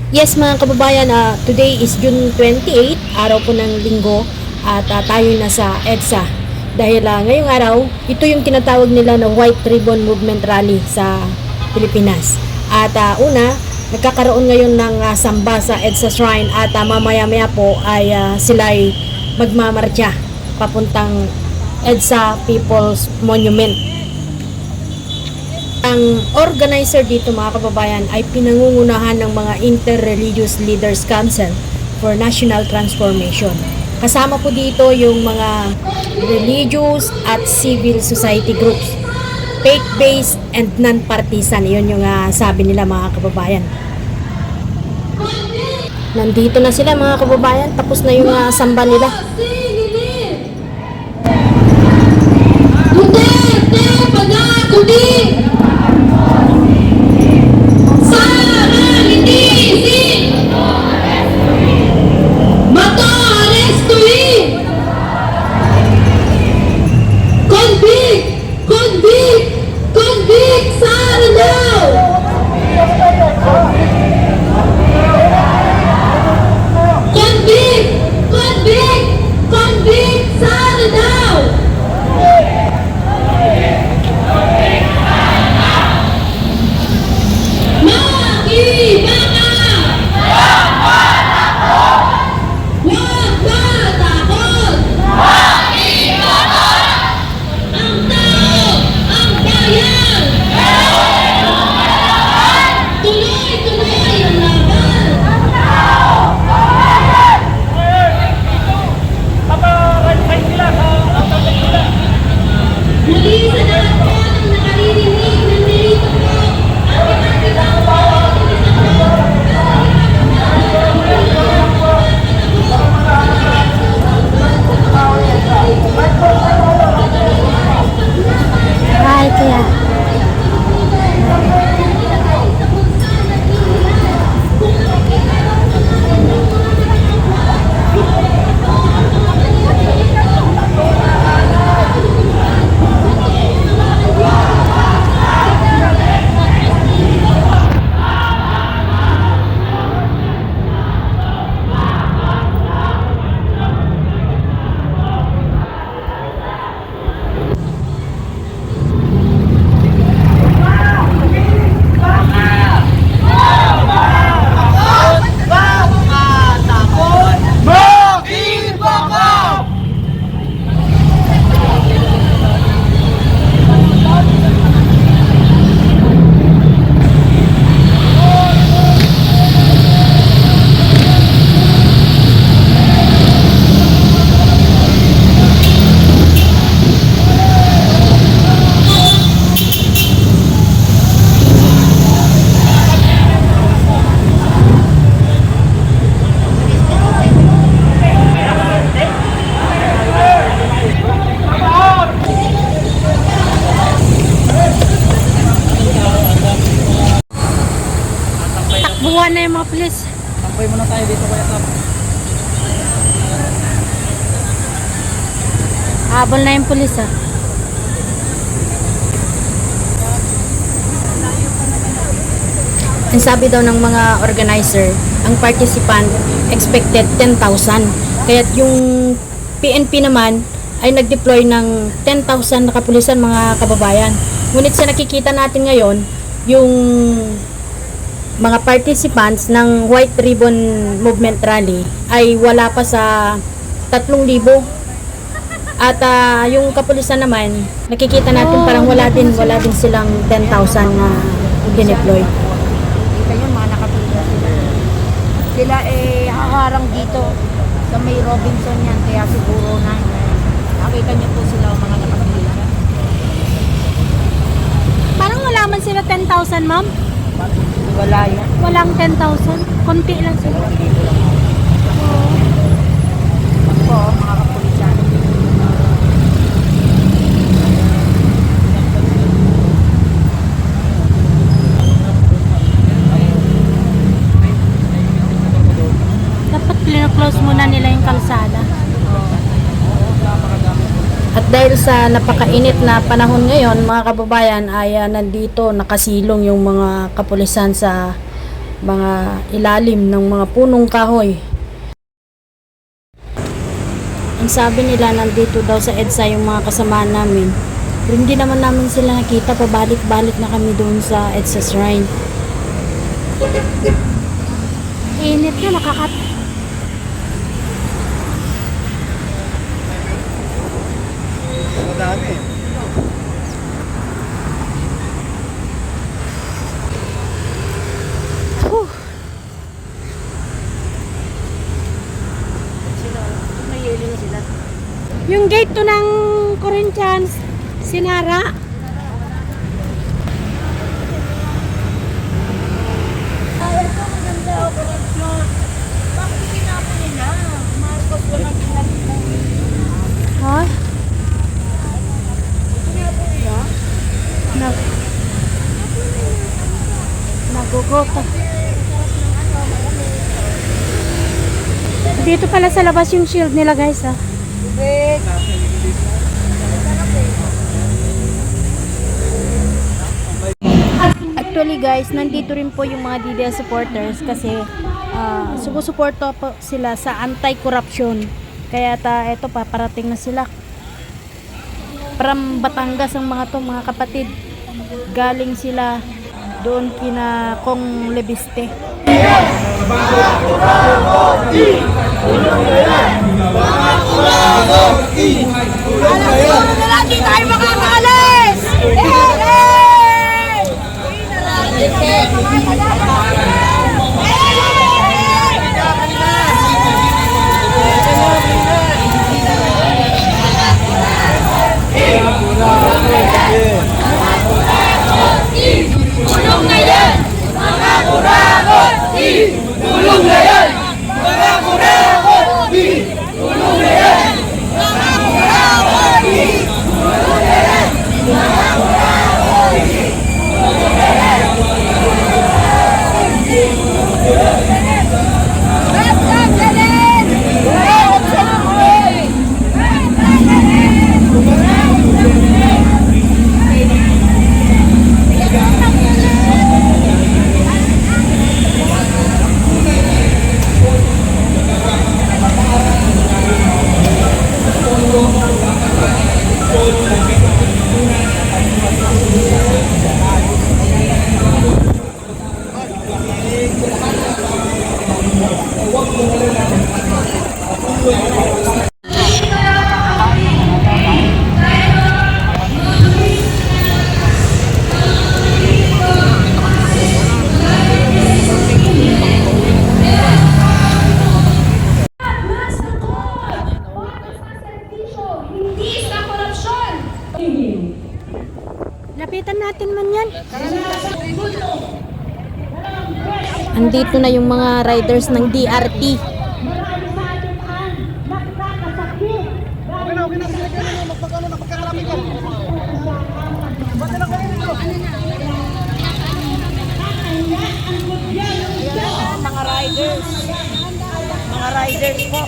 Yes mga kababayan, today is June 28, araw po ng linggo at tayo na sa EDSA. Dahil ngayong araw, ito yung tinatawag nila na White Ribbon Movement Rally sa Pilipinas. At nagkakaroon ngayon ng samba sa EDSA Shrine at mamaya-maya po ay sila ay magmamarcha papuntang EDSA People's Monument. Ang organizer dito mga kababayan ay pinangungunahan ng mga Inter-Religious Leaders Council for National Transformation. Kasama po dito yung mga religious at civil society groups, faith-based and non-partisan. Yun yung sabi nila mga kababayan. Nandito na sila mga kababayan, tapos na yung samba nila. Buwan na yung mga pulis. Tampay muna tayo dito kaya Kap. Habol na yung pulis Ang sabi daw ng mga organizer, ang participant expected 10,000. Kaya yung PNP naman ay nag-deploy ng 10,000 na kapulisan mga kababayan. Ngunit sa nakikita natin ngayon, yung mga participants ng White Ribbon Movement Rally ay wala pa sa 3,000. At yung kapulisan naman, nakikita natin parang wala din silang 10,000 na dineploy. Kita nyo, mga nakapila sila. Sila haharang dito sa may Robinson yan, kaya siguro nakita nyo po sila mga nakapila. Parang wala man sila 10,000 ma'am. Wala yan. Walang 10,000. Konti lang sila. Po, mga kapulisan. Dapat close muna nila yung kalsada. At dahil sa napakainit na panahon ngayon, mga kababayan, ay nandito nakasilong yung mga kapulisan sa mga ilalim ng mga punong kahoy. Ang sabi nila nandito daw sa EDSA yung mga kasama namin. Pero hindi naman namin sila nakita, pabalik-balik na kami doon sa EDSA Shrine. Init na, Madami. Yung gate to ng Corinthians, sinara. Ha? Nagugota. Dito pala sa labas yung shield nila, guys, ha. Actually, guys, nandito rin po yung mga DDS supporters kasi sumusuporta po sila sa anti-corruption. Kaya eto paparating na sila. From Batangas ang mga to, mga kapatid. Galing sila doon kina Kong Lebiste. Hindi tayo makakaalis! Lapitan natin man yan. Andito na yung mga riders ng DRT. Mga riders po.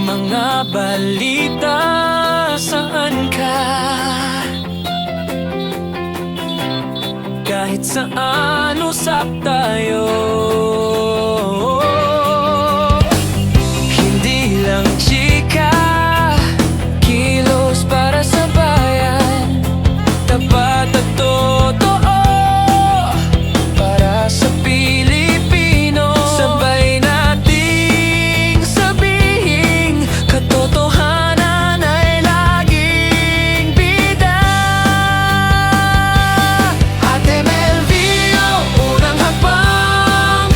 Mga balita, saan ka? Kahit saan usap tayo, hindi lang chika, kilos para sa bayan, tapat at totoo para sa Pilipino. Sabay nating sabihin, katotohanan ay laging bida. Ate Melvio, unang hakbang,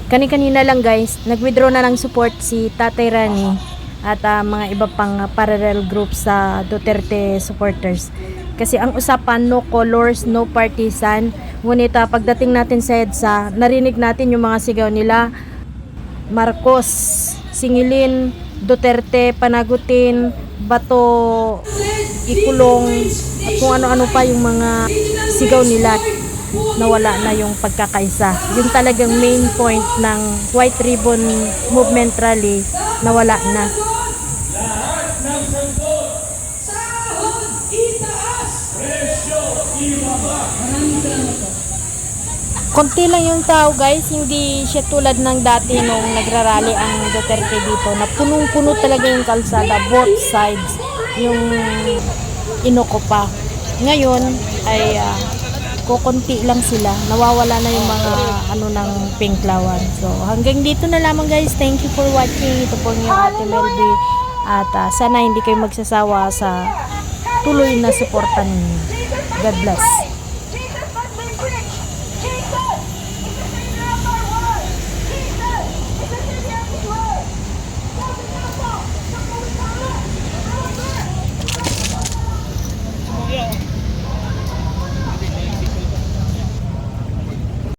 Kani-kanina lang guys, nag-withdraw na ng support si Tatay Rani at mga iba pang parallel group sa Duterte supporters. Kasi ang usapan, no colors, no partisan. Ngunit pagdating natin sa EDSA, narinig natin yung mga sigaw nila. Marcos, singilin, Duterte, panagutin, bato, ikulong, at kung ano-ano pa yung mga sigaw nila. Nawala na yung pagkakaisa. Yung talagang main point ng White Ribbon Movement Rally, nawala na. Konti lang yung tao guys, hindi siya tulad ng dati nung nagrarally ang Duterte dito na punong-puno talaga yung kalsada, both sides, yung Inoko pa. Ngayon ay kukunti lang sila, nawawala na yung mga ng pinklawan. So hanggang dito na lamang guys, thank you for watching. Ito po yung Ate Melby at sana hindi kayo magsasawa sa tuloy na suporta ninyo. God bless.